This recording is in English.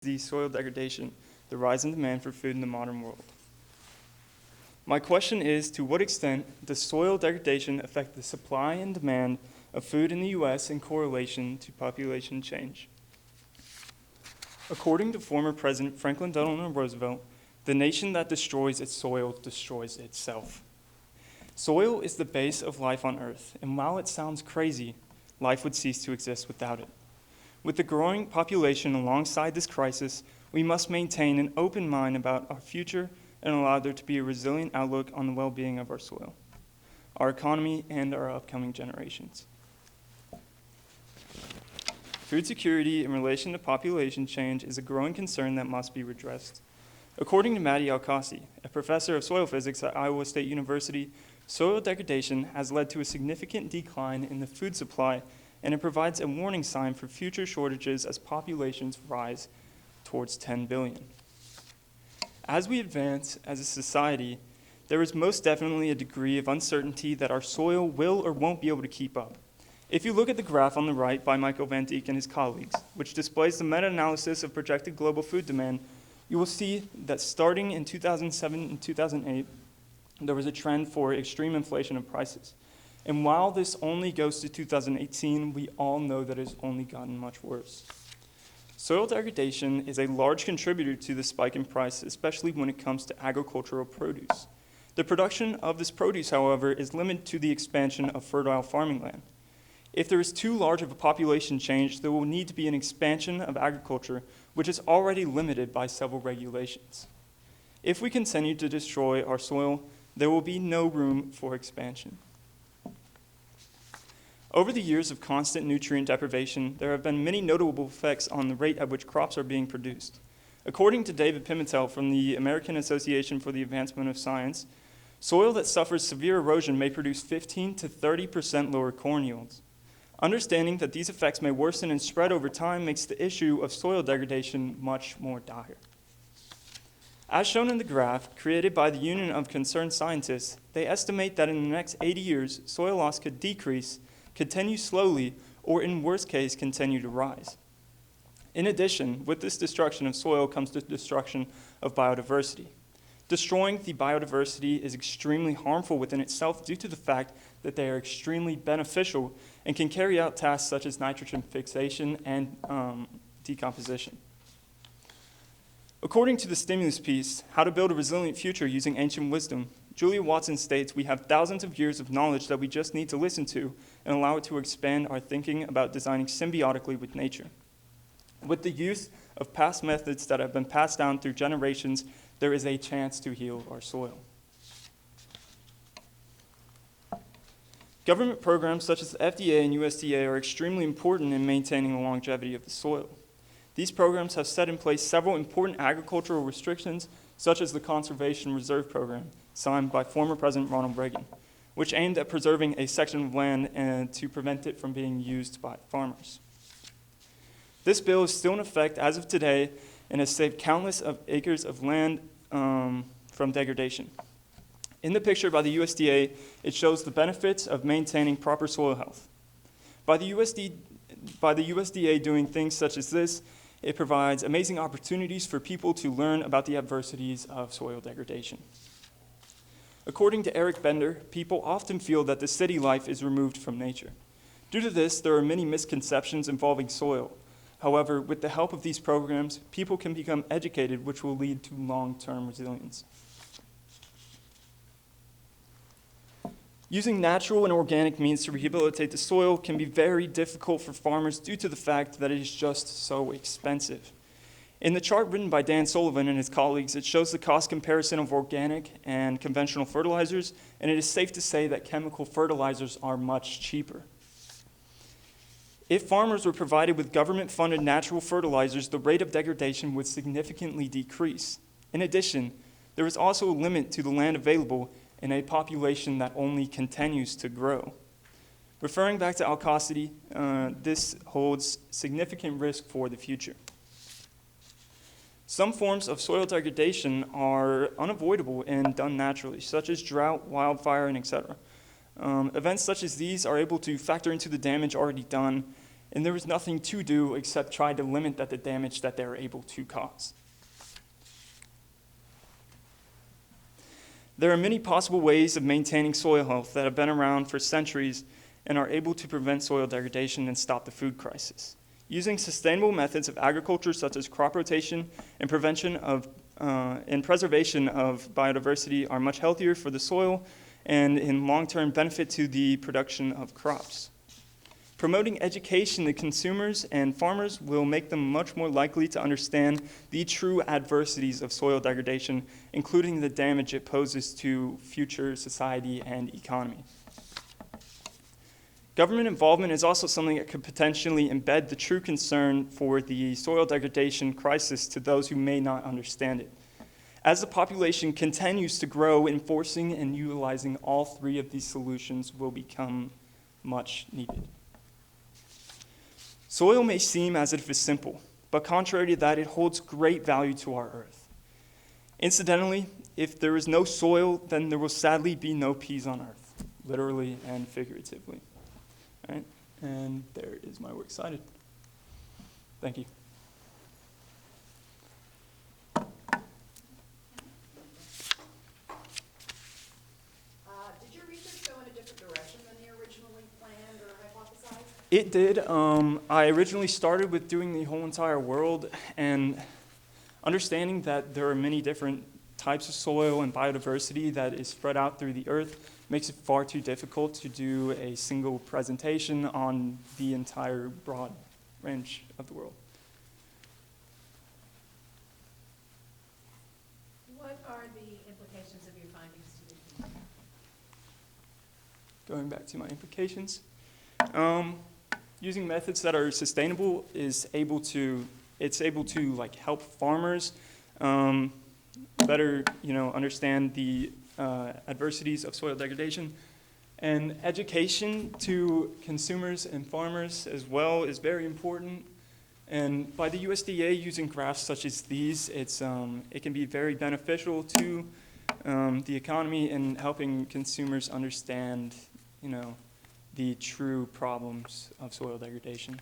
the soil degradation, the rise in demand for food in the modern world. My question is, to what extent does soil degradation affect the supply and demand of food in the U.S. in correlation to population change? According to former President Franklin Delano Roosevelt, the nation that destroys its soil destroys itself. Soil is the base of life on Earth, and while it sounds crazy, life would cease to exist without it. With the growing population alongside this crisis, we must maintain an open mind about our future and allow there to be a resilient outlook on the well-being of our soil, our economy, and our upcoming generations. Food security in relation to population change is a growing concern that must be redressed. According to Maddie Alcasi, a professor of soil physics at Iowa State University, soil degradation has led to a significant decline in the food supply, and it provides a warning sign for future shortages as populations rise towards 10 billion. As we advance as a society, there is most definitely a degree of uncertainty that our soil will or won't be able to keep up. If you look at the graph on the right by Michael Van Dijk and his colleagues, which displays the meta-analysis of projected global food demand, you will see that starting in 2007 and 2008, there was a trend for extreme inflation of prices. And while this only goes to 2018, we all know that it's only gotten much worse. Soil degradation is a large contributor to the spike in price, especially when it comes to agricultural produce. The production of this produce, however, is limited to the expansion of fertile farming land. If there is too large of a population change, there will need to be an expansion of agriculture, which is already limited by several regulations. If we continue to destroy our soil, there will be no room for expansion. Over the years of constant nutrient deprivation, there have been many notable effects on the rate at which crops are being produced. According to David Pimentel from the American Association for the Advancement of Science, soil that suffers severe erosion may produce 15 to 30% lower corn yields. Understanding that these effects may worsen and spread over time makes the issue of soil degradation much more dire. As shown in the graph created by the Union of Concerned Scientists, they estimate that in the next 80 years, soil loss could decrease, continue slowly, or in worst case, continue to rise. In addition, with this destruction of soil comes the destruction of biodiversity. Destroying the biodiversity is extremely harmful within itself due to the fact that they are extremely beneficial and can carry out tasks such as nitrogen fixation and decomposition. According to the stimulus piece, How to Build a Resilient Future Using Ancient Wisdom, Julia Watson states we have thousands of years of knowledge that we just need to listen to and allow it to expand our thinking about designing symbiotically with nature. With the use of past methods that have been passed down through generations, there is a chance to heal our soil. Government programs such as the FDA and USDA are extremely important in maintaining the longevity of the soil. These programs have set in place several important agricultural restrictions, such as the Conservation Reserve Program, signed by former President Ronald Reagan, which aimed at preserving a section of land and to prevent it from being used by farmers. This bill is still in effect as of today and has saved countless of acres of land from degradation. In the picture by the USDA, it shows the benefits of maintaining proper soil health. By the USDA doing things such as this, it provides amazing opportunities for people to learn about the adversities of soil degradation. According to Eric Bender, people often feel that the city life is removed from nature. Due to this, there are many misconceptions involving soil. However, with the help of these programs, people can become educated, which will lead to long-term resilience. Using natural and organic means to rehabilitate the soil can be very difficult for farmers due to the fact that it is just so expensive. In the chart written by Dan Sullivan and his colleagues, it shows the cost comparison of organic and conventional fertilizers, and it is safe to say that chemical fertilizers are much cheaper. If farmers were provided with government-funded natural fertilizers, the rate of degradation would significantly decrease. In addition, there is also a limit to the land available in a population that only continues to grow. Referring back to Alcosity, this holds significant risk for the future. Some forms of soil degradation are unavoidable and done naturally, such as drought, wildfire, and etc. Events such as these are able to factor into the damage already done and there was nothing to do except try to limit the damage that they were able to cause. There are many possible ways of maintaining soil health that have been around for centuries and are able to prevent soil degradation and stop the food crisis. Using sustainable methods of agriculture such as crop rotation and preservation of biodiversity are much healthier for the soil and in long-term benefit to the production of crops. Promoting education to consumers and farmers will make them much more likely to understand the true adversities of soil degradation, including the damage it poses to future society and economy. Government involvement is also something that could potentially embed the true concern for the soil degradation crisis to those who may not understand it. As the population continues to grow, enforcing and utilizing all three of these solutions will become much needed. Soil may seem as if it's simple, but contrary to that, it holds great value to our earth. Incidentally, if there is no soil, then there will sadly be no peas on earth, literally and figuratively. All right? And there is my works cited. Thank you. Did your research go in a different direction than you originally planned or hypothesized? It did. I originally started with doing the whole entire world and understanding that there are many different types of soil and biodiversity that is spread out through the earth makes it far too difficult to do a single presentation on the entire broad range of the world. What are the implications of your findings to the community? Going back to my implications, using methods that are sustainable is able to like help farmers better understand the adversities of soil degradation, and education to consumers and farmers as well is very important. And by the USDA using graphs such as these, it can be very beneficial to the economy in helping consumers understand the true problems of soil degradation.